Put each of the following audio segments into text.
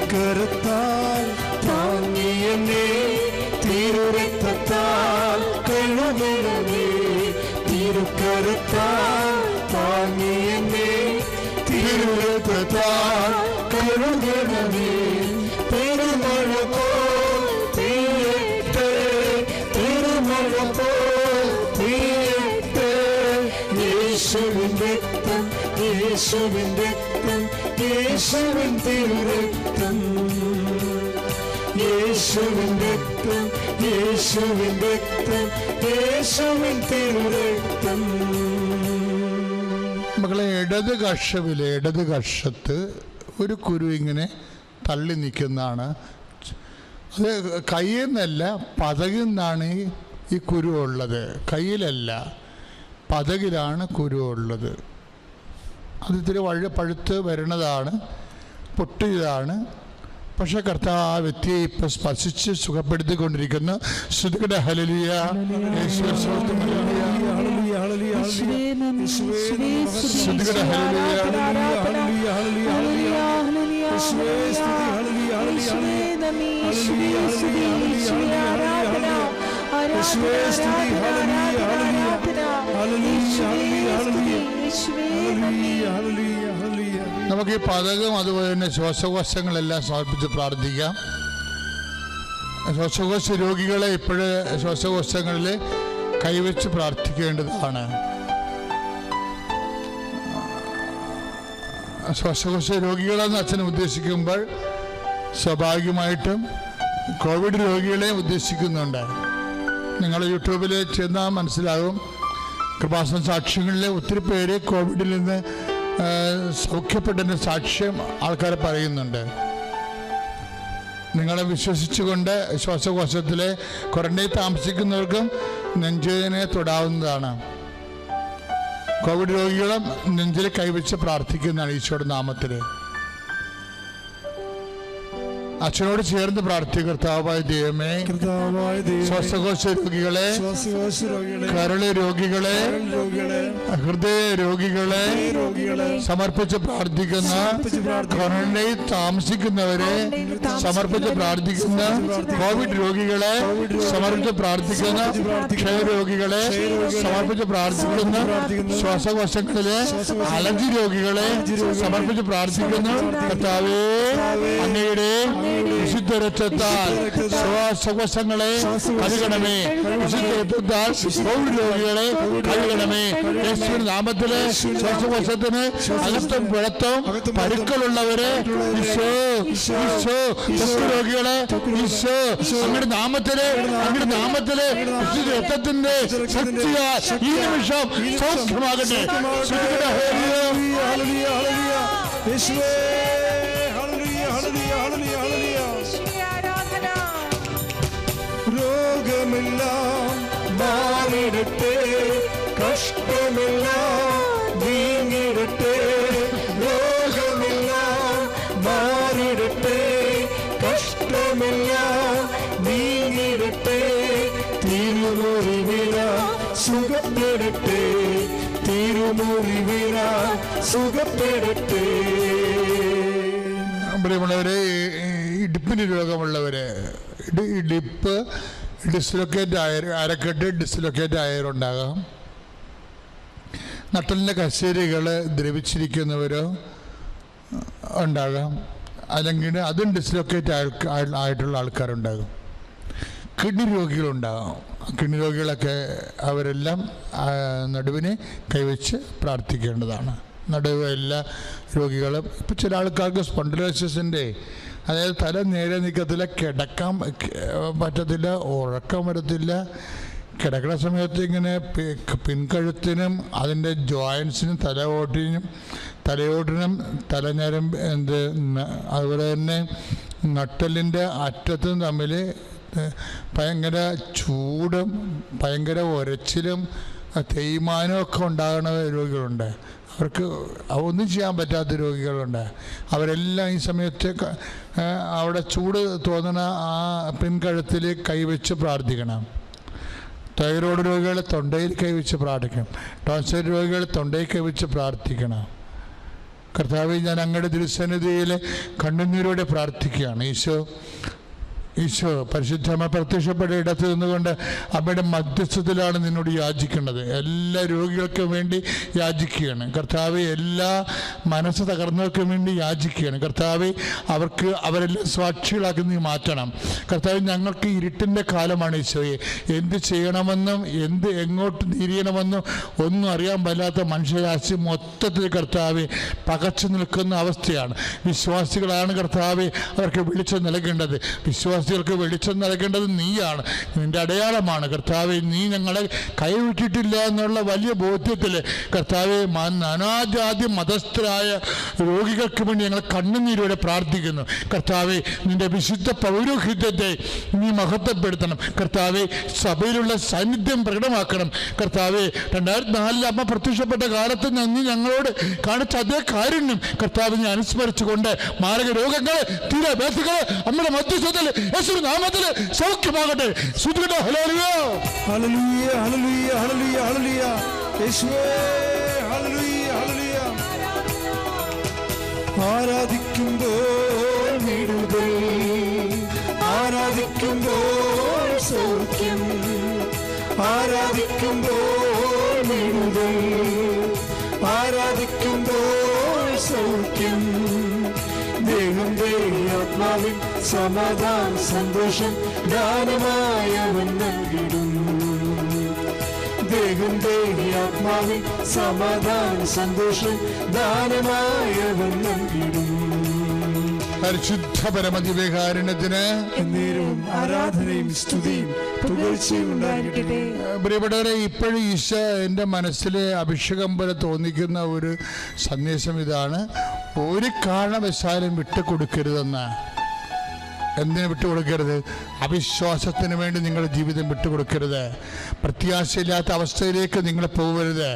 തിരുക്കരത്താൽ താങ്ങിയെന്നെ തിരുരക്തത്താൽ കഴുകണമേ. തിരുക്കരത്താൽ താങ്ങിയെന്നെ തിരുരക്തത്താൽ കഴുകണമേ. പെരുമഴ പോൽ പെയ്യട്ടെ, പെരുമഴ പോൽ പെയ്യട്ടെ. യേശുവിൻ രക്തം, യേശുവിൻ രക്തം, യേശുവിൻ തിരുരക്തം, യേശുവിൻ രക്തം, യേശുവിൻ രക്തം, യേശുവിൻ തിരുരക്തം. മക്കളെ, ഇടത് കക്ഷത്ത് ഒരു കുരു ഇങ്ങനെ തള്ളി നിൽക്കുന്നതാണ്. അത് കയ്യിൽ നിന്നല്ല, പതകിൽ നിന്നാണ് ഈ കുരു ഉള്ളത്. കയ്യിലല്ല, പതകിലാണ് കുരു ഉള്ളത്. അത് ഇത്തിരി പഴുത്ത് വരുന്നതാണ്, പൊട്ടിയതാണ്. പക്ഷെ കർത്താവ് ആ വ്യക്തിയെ ഇപ്പം സ്പർശിച്ച് സുഖപ്പെടുത്തിക്കൊണ്ടിരിക്കുന്നു. ശ്രുതികട ഹല്ലേലൂയ, യേശുവേ സ്തോത്രം, ഹല്ലേലൂയ, ശ്രുതികട ഹല്ലേലൂയ, ഹല്ലേലൂയ, ഹല്ലേലൂയ, യേശുവേ സ്തുതി, ഹല്ലേലൂയ, ഹല്ലേലൂയ, യേശുവേ സ്തുതി, ഹല്ലേലൂയ, ഹല്ലേലൂയ. നമുക്ക് ഈ പതകം അതുപോലെ തന്നെ ശ്വാസകോശങ്ങളെല്ലാം സമർപ്പിച്ച് പ്രാർത്ഥിക്കാം. ശ്വാസകോശ രോഗികളെ ഇപ്പോഴ് ശ്വാസകോശങ്ങളിൽ കൈവച്ച് പ്രാർത്ഥിക്കേണ്ടതാണ്. ശ്വാസകോശ രോഗികളെന്ന് അച്ഛൻ ഉദ്ദേശിക്കുമ്പോൾ സ്വാഭാവികമായിട്ടും കോവിഡ് രോഗികളെ ഉദ്ദേശിക്കുന്നുണ്ട്. നിങ്ങൾ യൂട്യൂബിൽ ചെന്നാൽ മനസ്സിലാകും. കൃപാസന സാക്ഷ്യങ്ങളിലെ ഒത്തിരി പേര് കോവിഡിൽ നിന്ന് സൗഖ്യപ്പെട്ടതിൻ്റെ സാക്ഷ്യം ആൾക്കാർ പറയുന്നുണ്ട്. നിങ്ങളെ വിശ്വസിച്ചുകൊണ്ട് ശ്വാസകോശത്തിലെ ക്വാറന്റൈൻ താമസിക്കുന്നവർക്കും നെഞ്ചിനെ തൊടാവുന്നതാണ്. കോവിഡ് രോഗികളും നെഞ്ചിൽ കൈവച്ച് പ്രാർത്ഥിക്കുന്നതാണ് ഈശോയുടെ നാമത്തിൽ. അച്ഛനോട് ചേർന്ന് പ്രാർത്ഥിക്കുക. കർത്താവായ ദൈവമേ, ശ്വാസകോശ രോഗികളെ, കരള് രോഗികളെ, ഹൃദയ രോഗികളെ സമർപ്പിച്ച് പ്രാർത്ഥിക്കുന്ന, ക്വാറന്റൈൻ താമസിക്കുന്നവരെ സമർപ്പിച്ച് പ്രാർത്ഥിക്കുന്ന, കോവിഡ് രോഗികളെ സമർപ്പിച്ച് പ്രാർത്ഥിക്കുന്ന, ക്ഷയരോഗികളെ സമർപ്പിച്ച് പ്രാർത്ഥിക്കുന്ന, ശ്വാസകോശങ്ങളിലെ അലർജി രോഗികളെ സമർപ്പിച്ച് പ്രാർത്ഥിക്കുന്നു. കർത്താവേ, അങ്ങയുടെ വിശുദ്ധ രക്തത്താൽ ശ്വാസകോശങ്ങളെ കഴുകണമേ. വിശുദ്ധ രക്തത്താൽ കോവിഡ് രോഗികളെ കഴുകണമേ. യേശുവിന്റെ നാമത്തിലെ ശ്വാസകോശത്തിന് അകത്തും പുറത്തും പരുക്കളുള്ളവരെ ഈശോ, ഈശോ, രോഗികളെ ഈശോ അങ്ങയുടെ നാമത്തിലെ വിശുദ്ധ രക്തത്തിന്റെ ശക്തിയാൽ ഈ നിമിഷം സൗഖ്യമാകട്ടെ. രോഗമെല്ലാം മാറിടട്ടെ, കഷ്ടമെല്ലാം നീങ്ങിടട്ടെ. രോഗമെല്ലാം മാറിടട്ടെ, കഷ്ടമെല്ലാം നീങ്ങിടട്ടെ. തിരുമുറിവില സുഖപ്പെടട്ടെ, തിരുമുറിവില സുഖപ്പെടട്ടെ. പ്രിയമുള്ളവരെ, ഇടുപ്പിന് രോഗമുള്ളവര്, ഇടുപ്പ് ഡിസ്ലൊക്കേറ്റ് അരക്കെട്ട് ഡിസ്ലൊക്കേറ്റ് ആയവരുണ്ടാകാം. നട്ടലിൻ്റെ കശേരികൾ ദ്രവിച്ചിരിക്കുന്നവരോ ഉണ്ടാകാം. അല്ലെങ്കിൽ അതും ഡിസ്ലൊക്കേറ്റ് ആയിട്ടുള്ള ആൾക്കാരുണ്ടാകും. കിഡ്നി രോഗികളുണ്ടാകാം. കിഡ്നി രോഗികളൊക്കെ അവരെല്ലാം നടുവിനെ കൈവച്ച് പ്രാർത്ഥിക്കേണ്ടതാണ്. നടുവ് എല്ലാ രോഗികളും. ഇപ്പോൾ ചില ആൾക്കാർക്ക് സ്പോണ്ടിലോസിസിൻ്റെ, അതായത് തല നേരെ നിൽക്കത്തില്ല, കിടക്കാൻ പറ്റത്തില്ല, ഉറക്കം വരത്തില്ല. കിടക്കുന്ന സമയത്ത് ഇങ്ങനെ പിൻകഴുത്തിനും അതിൻ്റെ ജോയിൻസിനും തലയോട്ടിനും തലഞരമ്പ് അതുപോലെ തന്നെ നട്ടലിൻ്റെ അറ്റത്തും തമ്മിൽ ഭയങ്കര ചൂടും ഭയങ്കര ഉരച്ചിലും തേയ്മാനവും ഒക്കെ ഉണ്ടാകുന്ന രോഗികളുണ്ട്. അവർക്ക് ഒന്നും ചെയ്യാൻ പറ്റാത്ത രോഗികളുണ്ട്. അവരെല്ലാം ഈ സമയത്ത് അവിടെ ചൂട് തോന്നുന്ന ആ പിൻകഴുത്തിൽ കൈവച്ച് പ്രാർത്ഥിക്കണം. തൈറോയ്ഡ് രോഗികളെ തൊണ്ടയിൽ കൈവച്ച് പ്രാർത്ഥിക്കണം. ടോൺസിൽ രോഗികളെ തൊണ്ടയിൽ കൈവച്ച് പ്രാർത്ഥിക്കണം. കർത്താവേ, ഞാൻ അങ്ങയുടെ തിരുസന്നിധിയിൽ കണ്ണുനീരോടെ പ്രാർത്ഥിക്കുകയാണ്. ഈശോ പരിശുദ്ധമ്മ പ്രത്യക്ഷപ്പെട്ട ഇടത്ത് നിന്നുകൊണ്ട് അമ്മയുടെ മധ്യസ്ഥത്തിലാണ് നിന്നോട് യാചിക്കേണ്ടത്. എല്ലാ രോഗികൾക്കും വേണ്ടി യാചിക്കുകയാണ് കർത്താവെ. എല്ലാ മനസ്സ് തകർന്നവർക്കും വേണ്ടി യാചിക്കുകയാണ് കർത്താവെ. അവരെല്ലാം സാക്ഷികളാക്കി നീ മാറ്റണം കർത്താവ്. ഞങ്ങൾക്ക് ഇരുട്ടിൻ്റെ കാലമാണ് ഈശോയെ. എന്ത് ചെയ്യണമെന്നും എങ്ങോട്ട് തിരിയണമെന്നും ഒന്നും അറിയാൻ പറ്റാത്ത മനുഷ്യരാശി മൊത്തത്തിൽ കർത്താവെ പകച്ചു നിൽക്കുന്ന അവസ്ഥയാണ്. വിശ്വാസികളാണ് കർത്താവെ അവർക്ക് വെളിച്ചം നൽകേണ്ടത്. വിശ്വാസികൾക്ക് വെളിച്ചം നൽകേണ്ടത് നീയാണ്. നിന്റെ അടയാളമാണ് കർത്താവെ. നീ ഞങ്ങളെ കൈവിട്ടിട്ടില്ല എന്നുള്ള വലിയ ബോധ്യത്തിൽ കർത്താവെ നാനാജാതി മതസ്ഥരായ രോഗികൾക്ക് വേണ്ടി ഞങ്ങൾ കണ്ണുനീരോടെ പ്രാർത്ഥിക്കുന്നു കർത്താവെ. നിന്റെ വിശുദ്ധ പൗരോഹിത്യത്തെ നീ മഹത്വപ്പെടുത്തണം കർത്താവെ. സഭയിലുള്ള സാന്നിധ്യം പ്രകടമാക്കണം കർത്താവെ. 2004 അമ്മ പ്രത്യക്ഷപ്പെട്ട കാലത്ത് നീ ഞങ്ങളോട് കാണിച്ച അതേ കാരുണ്യം കർത്താവ് നീ അനുസ്മരിച്ചുകൊണ്ട് മാരക രോഗങ്ങളെ തീരവേദികളെ അമ്മയുടെ മധ്യസ്ഥത്തിൽ യേശുവിന്റെ നാമത്തിൽ സൗഖ്യമാകട്ടെ. ഹല്ലേലൂയ ഹല്ലേലൂയ ഹല്ലേലൂയ ഹല്ലേലൂയ ഹല്ലേലൂയ യേശുവേ ഹല്ലേലൂയ ഹല്ലേലൂയ. ആരാധിക്കുമ്പോൾ വിടുതൽ, ആരാധിക്കുമ്പോൾ സൗഖ്യം, ആരാധിക്കുമ്പോൾ വിടുതൽ, ആരാധിക്കുമ്പോൾ സൗഖ്യം. ദൈവം ആത്മാവിൻ സമാധാനം സന്തോഷം ദാനമായവൻ നൽകിടും. ദൈവം ആത്മാവിൻ സമാധാനം സന്തോഷം ദാനമായവൻ നൽകിടും. പരിശുദ്ധ പരമദിവ്യകാരുണ്യത്തിന് എന്നേരവും ആരാധനയും സ്തുതിയും പുകഴ്ചയും ഉണ്ടായിരിക്കട്ടെ. പ്രിയപ്പെട്ടവരെ, ഇപ്പോഴും ഈശോ എൻ്റെ മനസ്സിൽ അഭിഷേകം പോലെ തോന്നിക്കുന്ന ഒരു സന്ദേശം ഇതാണ്: ഒരു കാരണവശാലും വിട്ടുകൊടുക്കരുതെന്ന്. എന്തിനു വിട്ടുകൊടുക്കരുത്? അവിശ്വാസത്തിന് വേണ്ടി നിങ്ങളുടെ ജീവിതം വിട്ടുകൊടുക്കരുത്. പ്രത്യാശയില്ലാത്ത അവസ്ഥയിലേക്ക് നിങ്ങൾ പോകരുത്.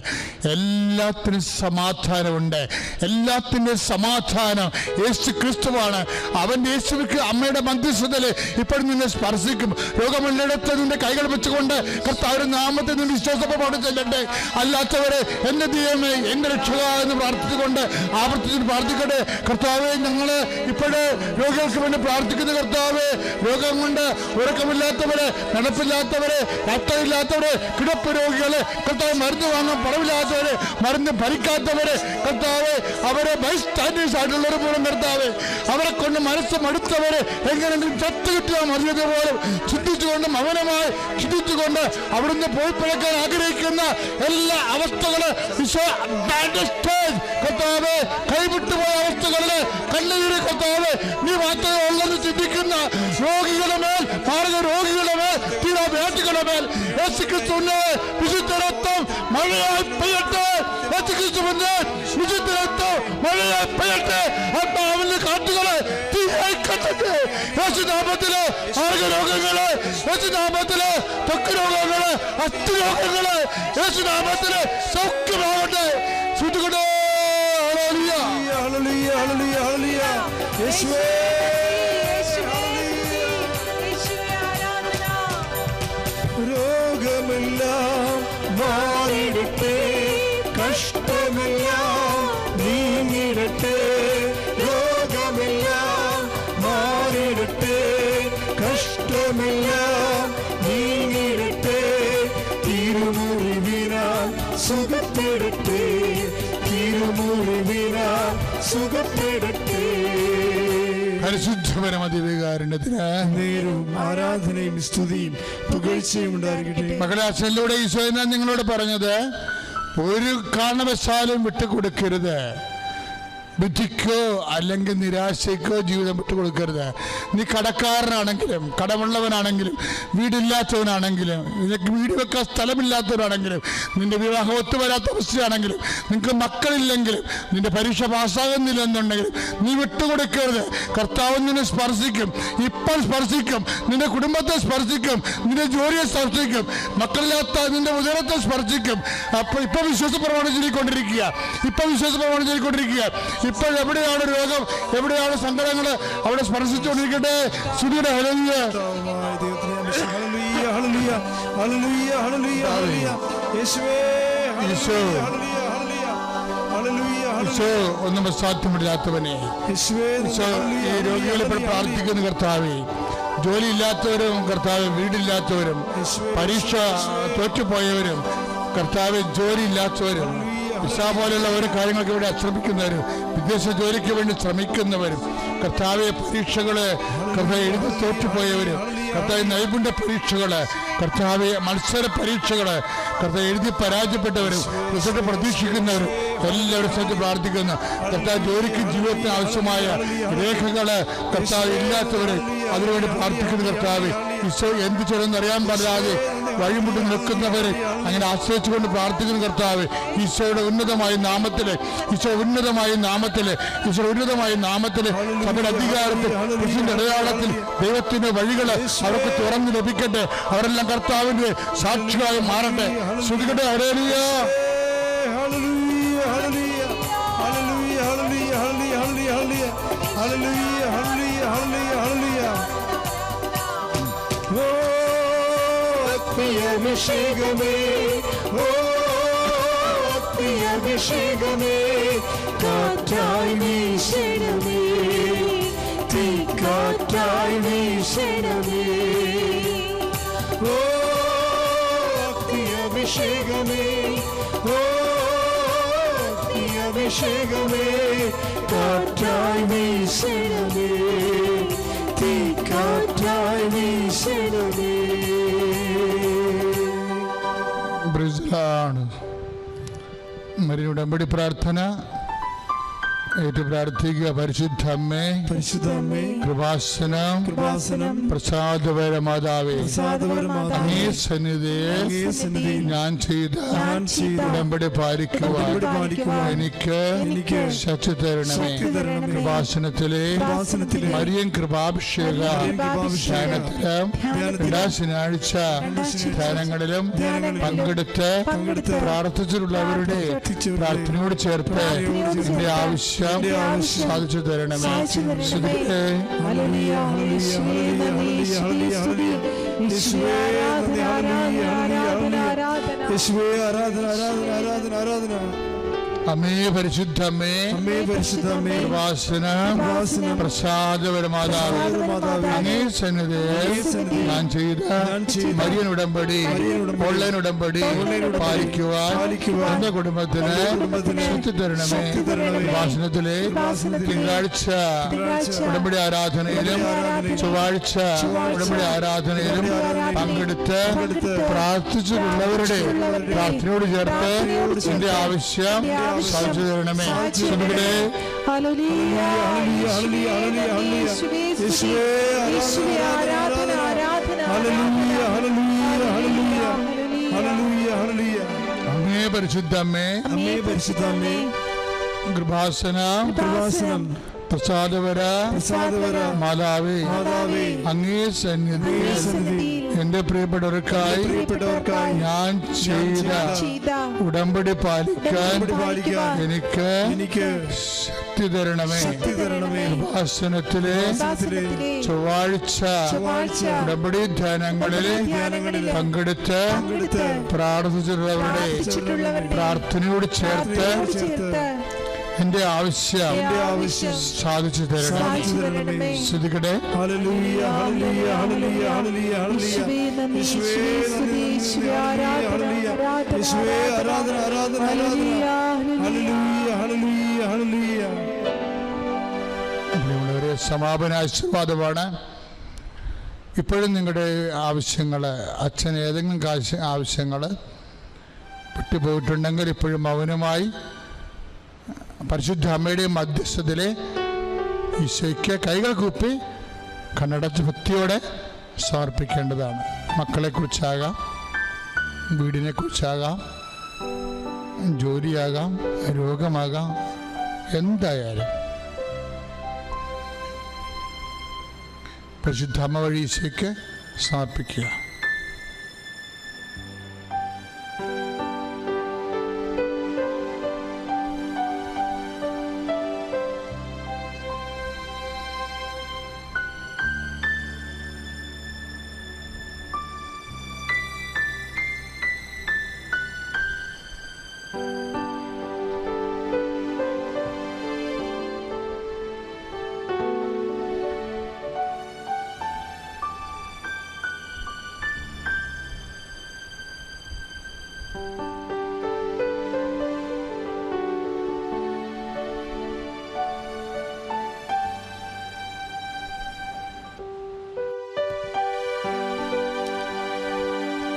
എല്ലാത്തിനും സമാധാനമുണ്ട്. എല്ലാത്തിൻ്റെ സമാധാനം യേശു ക്രിസ്തുവാണ്. അവൻ്റെ യേശുവിക്ക് അമ്മയുടെ മധ്യസ്ഥതയിൽ ഇപ്പോഴും നിന്നെ സ്പർശിക്കും. രോഗമുള്ളിടത്ത് നിന്റെ കൈകൾ വെച്ചുകൊണ്ട് കർത്താവിന്റെ നാമത്തിൽ നിന്ന് വിശ്വാസത്തോടെ ചെല്ലട്ടെ. അല്ലാത്തവരെ എൻ്റെ ദൈവമേ, എൻ്റെ രക്ഷക എന്ന് പ്രാർത്ഥിച്ചുകൊണ്ട് ആവർത്തിച്ച് പ്രാർത്ഥിക്കട്ടെ. കർത്താവെ, ഞങ്ങൾ ഇപ്പോഴേ രോഗികൾക്ക് വേണ്ടി പ്രാർത്ഥിക്കുന്ന കർത്താവെ, രോഗം കൊണ്ട് ഉറക്കമില്ലാത്തവരെ, നടപ്പില്ലാത്തവരെ, യാത്രയില്ലാത്തവരെ, കിടപ്പ് രോഗികളെ കർത്താവ്, മരുന്ന് വാങ്ങാൻ പണമില്ലാത്തവരെ, മരുന്ന് ഭരിക്കാത്തവരെ കർത്താവെ, അവരെ ബൈസ്റ്റാൻഡേഴ്സ് ആയിട്ടുള്ളവരെ പോലും കർത്താവെ, അവരെ കൊണ്ട് മനസ്സ് മടുത്തവരെ എങ്ങനെയെങ്കിലും ചത്തു കിട്ടിയാൽ മറിയതുപോലെ ചിന്തിച്ചുകൊണ്ട് മൗനമായി ചിന്തിച്ചുകൊണ്ട് അവിടുന്ന് പോയി പിഴക്കാൻ ആഗ്രഹിക്കുന്ന എല്ലാ അവസ്ഥകളെ കർത്താവെ, കൈവിട്ടുപോയ അവസ്ഥകളിലെ കണ്ണീര് കർത്താവെ, നീ മാത്രമേ ഉള്ളെന്ന് ചിന്തിക്കുന്ന രോഗികളുടെ മേൽ, മാർഗ രോഗികളുടെ മേൽ, തീരാവ്യാധികളുടെ മേൽ യേശുക്രിസ്തുവിന്റെ വിശുദ്ധ രക്തം മഴയായി പെയ്യട്ടെ. യേശുക്രിസ്തുവിന്റെ വിശുദ്ധ രക്തം മഴയായി പെയ്യട്ടെ. ആത്മാവിന്റെ കാറ്റുകളെ തീയായി കത്തട്ടെ. യേശുനാമത്തിലെ മാർഗരോഗങ്ങളെ, യേശുനാമത്തിലെ ത്വക്ക് രോഗങ്ങളെ, അസ്ഥി രോഗങ്ങളെ യേശുനാമത്തിലെ സൗഖ്യമാകട്ടെ. ശ്രുതികടേ ഹല്ലേലൂയ ഹല്ലേലൂയ ഹല്ലേലൂയ ഹല്ലേലൂയ യേശുവേ. രോഗമെല്ലാം മാറിടട്ടെ, കഷ്ടമെല്ലാം നീങ്ങിടട്ടെ. രോഗമെല്ലാം മാറിടട്ടെ, കഷ്ടമെല്ലാം നീങ്ങിടട്ടെ. തിരുമുറിവിനാൽ സുഖപ്പെടട്ടെ, തിരുമുറിവിനാൽ സുഖപ്പെടട്ടെ. പരിശുദ്ധപരമദിവ്യകാരുണ്യത്തിന് നേരവും ആരാധനയും സ്തുതിയും പുകഴ്ചയും ഉണ്ടായിരിക്കട്ടെ. മകളെ, അച്ഛനിലൂടെ ഈശോ ഞാൻ നിങ്ങളോട് പറഞ്ഞത്, ഒരു കാരണവശാലും വിട്ടുകൊടുക്കരുത്. ബുദ്ധിക്കോ അല്ലെങ്കിൽ നിരാശയ്ക്കോ ജീവിതം വിട്ടുകൊടുക്കരുത്. നീ കടക്കാരനാണെങ്കിലും, കടമുള്ളവനാണെങ്കിലും, വീടില്ലാത്തവനാണെങ്കിലും, നിനക്ക് വീട് വെക്കാൻ സ്ഥലമില്ലാത്തവരാണെങ്കിലും, നിന്റെ വിവാഹം ഒത്തുവരാത്ത അവസ്ഥയാണെങ്കിലും, നിനക്ക് മക്കളില്ലെങ്കിലും, നിന്റെ പരീക്ഷ പാസ്സാകുന്നില്ലെന്നുണ്ടെങ്കിലും നീ വിട്ടുകൊടുക്കരുത്. കർത്താവ് നിന്നെ സ്പർശിക്കും. ഇപ്പോൾ സ്പർശിക്കും. നിന്റെ കുടുംബത്തെ സ്പർശിക്കും. നിന്റെ ജോലിയെ സ്പർശിക്കും. മക്കളില്ലാത്ത നിന്റെ ഉദരത്തെ സ്പർശിക്കും. അപ്പോൾ ഇപ്പൊ വിശ്വാസ പ്രമാണം ചൊല്ലിക്കൊണ്ടിരിക്കുക. ഇപ്പോഴെവിടെയാണ് രോഗം, എവിടെയാണ് സങ്കടങ്ങൾ, അവിടെ സ്പർശിച്ചുകൊണ്ടിരിക്കട്ടെ. സ്തുതിയുടെ ഹല്ലേലൂയ ഹല്ലേലൂയ ഹല്ലേലൂയ ഹല്ലേലൂയ ഹല്ലേലൂയ യേശുവേ ഹല്ലേലൂയ ഹല്ലേലൂയ ഹല്ലേലൂയ ഈശോ ഒന്നും അസാധ്യമില്ലാത്തവനെ. ഈശോ ഈ രോഗികളെ പ്രാർത്ഥിക്കുന്ന കർത്താവേ, ജോലിയില്ലാത്തവരും കർത്താവ്, വീടില്ലാത്തവരും, പരീക്ഷ തോറ്റുപോയവരും കർത്താവ്, ജോലിയില്ലാത്തവരും, വിസ പോലെയുള്ള ഓരോ കാര്യങ്ങൾക്ക് ഇവിടെ ശ്രമിക്കുന്നവരും, വിദേശ ജോലിക്ക് വേണ്ടി ശ്രമിക്കുന്നവരും, കർത്താവ് പരീക്ഷകള് കർത്താവ് എഴുതി തോറ്റുപോയവരും, കർത്താവ് നൈപുണ്യ പരീക്ഷകള്, കർത്താവ് മത്സര പരീക്ഷകള് കർത്താവ് എഴുതി പരാജയപ്പെട്ടവരും, റിസൾട്ട് പ്രതീക്ഷിക്കുന്നവരും എല്ലാവരും ശ്രദ്ധ പ്രാർത്ഥിക്കുന്നു. കർത്താവ് ജോലിക്ക് ജീവിതത്തിന് ആവശ്യമായ രേഖകള് കർത്താവ് ഇല്ലാത്തവര് അതിനുവേണ്ടി പ്രാർത്ഥിക്കുന്നു. കർത്താവ് ഈശോ എന്ത് ചെയ്യണമെന്ന് അറിയാൻ പാടില്ലാതെ വഴിമുട്ടി നിൽക്കുന്നവരെ അങ്ങനെ ആശ്രയിച്ചുകൊണ്ട് പ്രാർത്ഥിക്കുന്ന കർത്താവ്, ഈശോയുടെ ഉന്നതമായ നാമത്തില്, ഈശോ ഉന്നതമായ നാമത്തില്, ഈശോ ഉന്നതമായ നാമത്തില് സഭയുടെ അധികാരത്തിൽ, കൃഷിന്റെ അടയാളത്തിൽ ദൈവത്തിന്റെ വഴികള് അവർക്ക് തുറന്നു ലഭിക്കട്ടെ. അവരെല്ലാം കർത്താവിന്റെ സാക്ഷികളായി മാറട്ടെ. ശ്രുതികട്ടെ. ഹല്ലേലൂയ, ഹല്ലേലൂയ, ഹല്ലേലൂയ, ഹല്ലേലൂയ, ഹല്ലേലൂയ, ഹല്ലേലൂയ, ഹല്ലേലൂയ, ഹല്ലേലൂയ, ഹല്ലേലൂയ. ഓ അഭിഷേകമേ, ഓ അഭിഷേകമേ, കാറ്റായി വീശണമേ, തീക്കാറ്റായി വീശണമേ. ഓ അഭിഷേകമേ, ഓ അഭിഷേകമേ, കാറ്റായി വീശണമേ, തീക്കാറ്റായി വീശണമേ. ബ്രിസ്ലാണ് മരിയ ഉടമ്പടി പ്രാർത്ഥന ഏറ്റു പ്രാർത്ഥിക്കുക. പരിശുദ്ധ അമ്മേ, പരിശുദ്ധ അമ്മേ, കൃപാസനം, കൃപാസനം, പ്രസാദപര മാതാവേ, അങ്ങേ സന്നിധിയെ ഞാൻ ചെയ്ത ഉടമ്പടി പാലിക്കുവാൻ എനിക്ക് ശക്തി തരണമേ. കൃപാസനത്തിലെ മരിയൻ കൃപാഭിഷേക ധ്യാനത്തിലും എല്ലാ ശനിയാഴ്ച ധ്യാനങ്ങളിലും പങ്കെടുത്ത് പ്രാർത്ഥിച്ചിട്ടുള്ളവരുടെ പ്രാർത്ഥനയോട് ചേർത്ത് എന്റെ ആവശ്യം സാധിച്ചു തരണമേ. അമ്മേ പരിശുദ്ധ അമ്മേ, കൃപാസനം, പ്രസാദപര മാതാവേ, അങ്ങേ സന്നിധിയിൽ ഞാൻ ചെയ്ത മരിയൻ ഉടമ്പടി, ഓൺലൈൻ ഉടമ്പടി പാലിക്കുവാൻ എന്റെ കുടുംബത്തിന് ശക്തി തരണമേ. കൃപാസനത്തിലെ തിങ്കളാഴ്ച ഉടമ്പടി ആരാധനയിലും ചൊവ്വാഴ്ച ഉടമ്പടി ആരാധനയിലും പങ്കെടുത്ത് പ്രാർത്ഥിച്ചിട്ടുള്ളവരുടെ പ്രാർത്ഥനയോട് ചേർത്ത് എന്റെ ആവശ്യം സാധിച്ചു തരണമേ. അമ്മേ പരിശുദ്ധ അമ്മേ, കൃപാസനം, പ്രസാദപര മാതാവേ, അങ്ങേ സന്നിധിയിൽ എന്റെ പ്രിയപ്പെട്ടവർക്കായി ഞാൻ ചെയ്ത ഉടമ്പടി പാലിക്കാൻ എനിക്ക് ശക്തി തരണമേ. കൃപാസനത്തിലെ ചൊവ്വാഴ്ച ഉടമ്പടി ധ്യാനങ്ങളിൽ പങ്കെടുത്ത് പ്രാർത്ഥിച്ചിട്ടുള്ളവരുടെ പ്രാർത്ഥനയോട് ചേർത്ത് എന്റെ ആവശ്യം സാധിച്ചു തരണമേ. ശ്രദ്ധിക്കട്ടെ. ഒരു സമാപന ആശീർവാദമാണ്. ഇപ്പോഴും നിങ്ങളുടെ ആവശ്യങ്ങൾ, അച്ഛൻ ഏതെങ്കിലും ആവശ്യങ്ങൾ വിട്ടുപോയിട്ടുണ്ടെങ്കിൽ ഇപ്പോഴും മൗനമായി പരിശുദ്ധ അമ്മയുടെ മധ്യസ്ഥതയിലെ ഈശോയ്ക്ക് കൈകൾ കൂപ്പി കണ്ണടച്ച് ഭക്തിയോടെ സമർപ്പിക്കേണ്ടതാണ്. മക്കളെക്കുറിച്ചാകാം, വീടിനെക്കുറിച്ചാകാം, ജോലിയാകാം, രോഗമാകാം, എന്തായാലും പരിശുദ്ധ അമ്മ വഴി ഈശോയ്ക്ക് സമർപ്പിക്കുക.